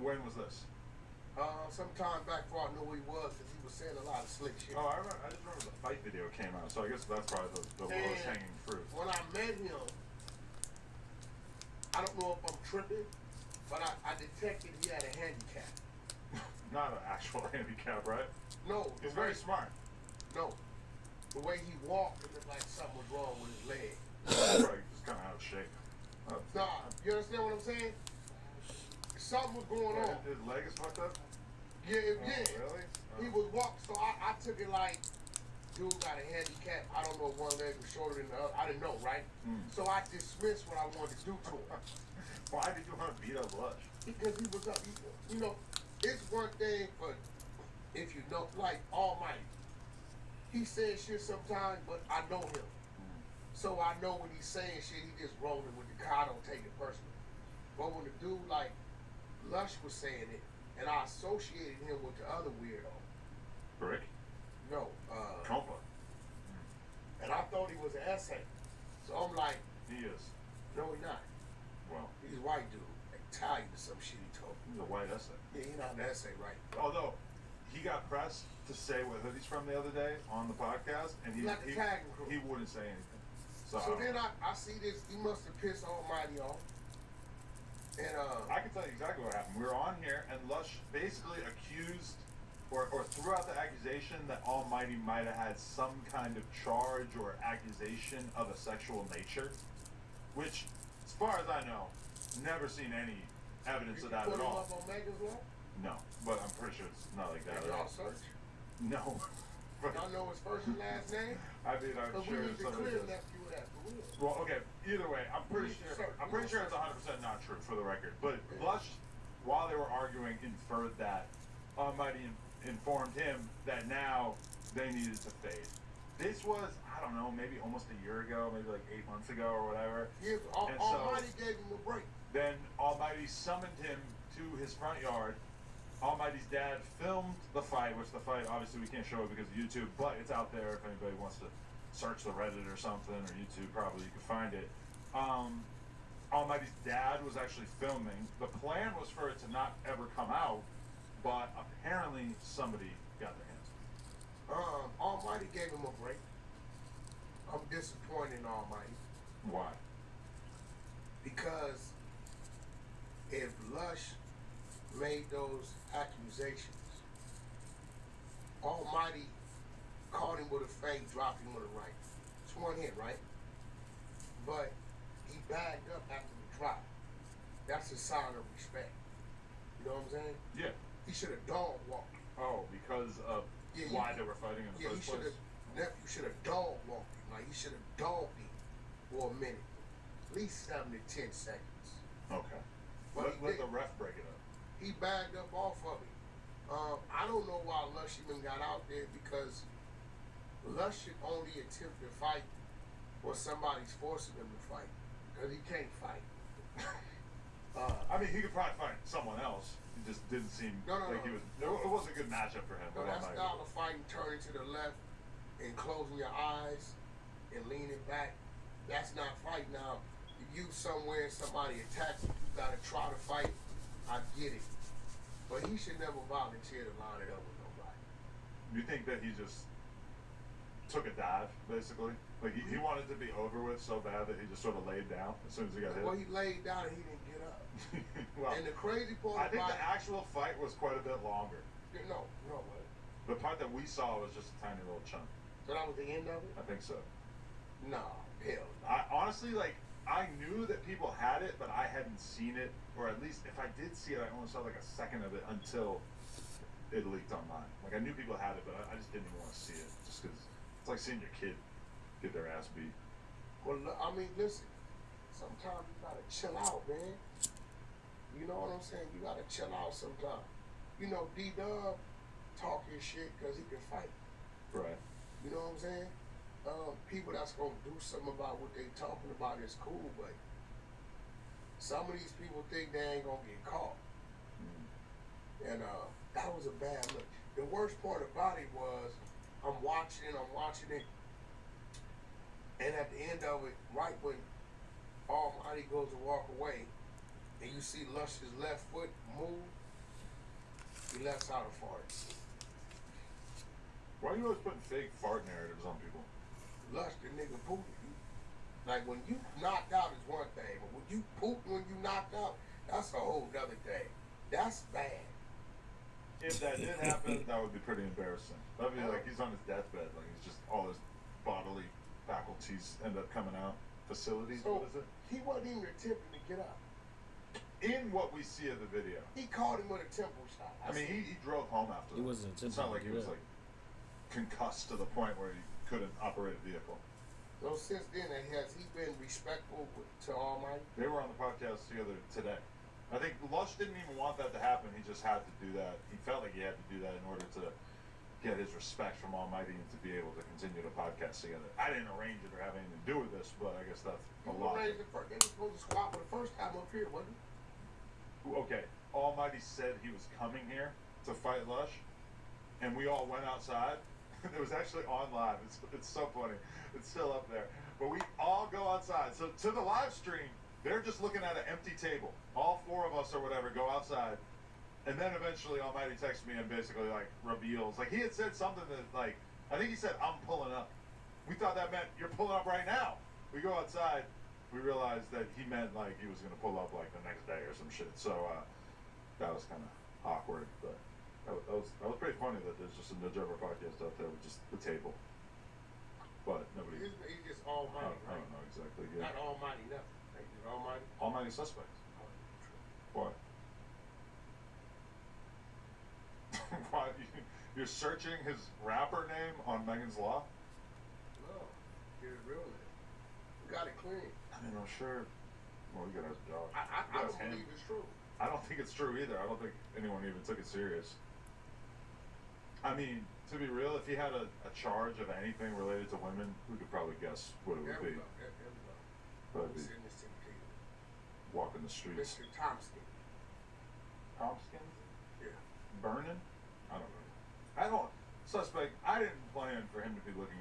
When was this? Sometime back before I knew who he was, because he was saying a lot of slick shit. Oh, I just remember the fight video came out, so I guess that's probably the lowest hanging fruit. When I met him, I don't know if I'm tripping, but I detected he had a handicap. Not an actual handicap, right? No. He's very smart. No. The way he walked, it looked like something was wrong with his leg. Right, just kind of out of shape. Nah, you understand what I'm saying? Something was going on. His leg is fucked up? Yeah. Really? He was walking, so I took it like, dude got a handicap. I don't know if one leg was shorter than the other. I didn't know, right? So I dismissed what I wanted to do to him. Why did you want to beat up Lush? Because he was up. You know, it's one thing for, if you know, like Almighty. He says shit sometimes, but I know him. So I know when he's saying shit, he just rolling with the car. I don't take it personally. But when the dude like Lush was saying it, and I associated him with the other weirdo. Brick? No. Compa. And I thought he was an essay. So I'm like, He is. no, he's not. Well, He's a white dude. Italian or some shit he told me. he's a white essay. Yeah, he's not an essay, right? Although, he got pressed to say what hood he's from the other day on the podcast, and he wouldn't say anything. So then I see this. He must have pissed Almighty off. And I can tell you exactly what happened. We were on here, and Lush basically accused or threw out the accusation that Almighty might have had some kind of charge or accusation of a sexual nature, which, as far as I know, never seen any evidence of that at all. Put him up on Megan's law? No, but I'm pretty sure it's not like that at all. Search? No. Y'all know his first and last name? I mean, I'm sure we need to some of clear this. nephew of that for real. Well, okay. Either way, I'm pretty sure it's 100% not true for the record. But Lush, while they were arguing, inferred that Almighty informed him that now they needed to fade. This was, I don't know, maybe almost a year ago, maybe like 8 months ago or whatever. Yeah, Almighty gave him a break. Then Almighty summoned him to his front yard. Almighty's dad filmed the fight, which the fight, obviously we can't show it because of YouTube, but it's out there if anybody wants to search the Reddit or something, or YouTube, probably you can find it. Almighty's dad was actually filming. The plan was for it to not ever come out, but apparently somebody got their hands on it. Almighty gave him a break. I'm disappointed in Almighty. Why? Because if Lush made those accusations, Almighty caught him with a feint, dropped him with a right. It's one hit, right? But he bagged up after the drop. That's a sign of respect. You know what I'm saying? Yeah. He should have dog walked him. Oh, because of why they were fighting in the first place? Nephew should have dog walked him. Like, he should have dogged him for a minute. At least 7 to 10 seconds. Okay. But let the ref break it up. He bagged up off of it. I don't know why Lush even got out there, because Lush should only attempt to fight or somebody's forcing him to fight, because he can't fight. I mean, he could probably fight someone else. It just didn't seem like he was. It wasn't a good matchup for him. No, that style of fighting, turning to the left and closing your eyes and leaning back, that's not fighting. Now, if you somewhere and somebody attacks you, you gotta try to fight. I get it. But he should never volunteer to line it up with nobody. You think that he just took a dive, basically? Like he wanted to be over with so bad that he just sort of laid down as soon as he got hit? Well, he laid down and he didn't get up. Well, and the crazy part I think the actual fight was quite a bit longer. No. The part that we saw was just a tiny little chunk. So that was the end of it? I think so. No, hell no. I honestly, I knew that people had it, but I hadn't seen it, or at least if I did see it, I only saw like a second of it until it leaked online. Like, I knew people had it, but I just didn't even want to see it, just because it's like seeing your kid get their ass beat. Well, I mean, listen, sometimes you gotta chill out, man. You know what I'm saying? You gotta chill out sometimes. You know, D-Dub talking shit because he can fight. Right. You know what I'm saying? People that's gonna do something about what they talking about is cool, but some of these people think they ain't gonna get caught. And that was a bad look. The worst part about it was I'm watching it, and at the end of it, right when Almighty goes to walk away, and you see Lush's left foot move, He lets out a fart. Why are you always putting fake fart narratives on people? Lush, the nigga pooped. Like when you knocked out is one thing, but when you poop when you knocked out, that's a whole other thing. That's bad. If that did happen, that would be pretty embarrassing. That'd be like he's on his deathbed, like he's just all his bodily faculties end up coming out. Facilities, So what is it? he wasn't even attempting to get up. In what we see of the video, He caught him with a temple shot. I mean, he drove home after He that. wasn't It's not like he was attempting to like concussed to the point where he couldn't operate a vehicle. So since then, has he been respectful to Almighty? They were on the podcast together today. I think Lush didn't even want that to happen. He just had to do that. He felt like he had to do that in order to get his respect from Almighty and to be able to continue the podcast together. I didn't arrange it or have anything to do with this, but I guess that's a You lot. arranged it first. They were supposed to squat for the first time up here, wasn't it? Okay, Almighty said he was coming here to fight Lush, and we all went outside. It was actually on live. It's so funny. It's still up there. But we all go outside. So to the live stream, they're just looking at an empty table. All four of us or whatever go outside. And then eventually Almighty texts me and basically like reveals. Like he had said something that like, I think he said, I'm pulling up. We thought that meant you're pulling up right now. We go outside. We realized that he meant like he was going to pull up like the next day or some shit. So that was kind of awkward. But that was pretty funny that there's just a Nudge Over podcast out there with just the table. But nobody. He's just Almighty, I don't know exactly. Yeah. Not Almighty, nothing. Like, he's Almighty. Almighty suspect. What? Why? You're searching his rapper name on Megan's Law? No, here's his real name. We got it clean. I mean, I'm sure. Well, we gotta ask Josh. I don't believe it's true. I don't think it's true either. I don't think anyone even took it serious. I mean, to be real, if he had a charge of anything related to women, we could probably guess what it would be. There we go. But it'd be Send this to the table. walking the streets. Mr. Thompson. Tompkins? Yeah. Burning? I don't know. Suspect, I didn't plan for him to be looking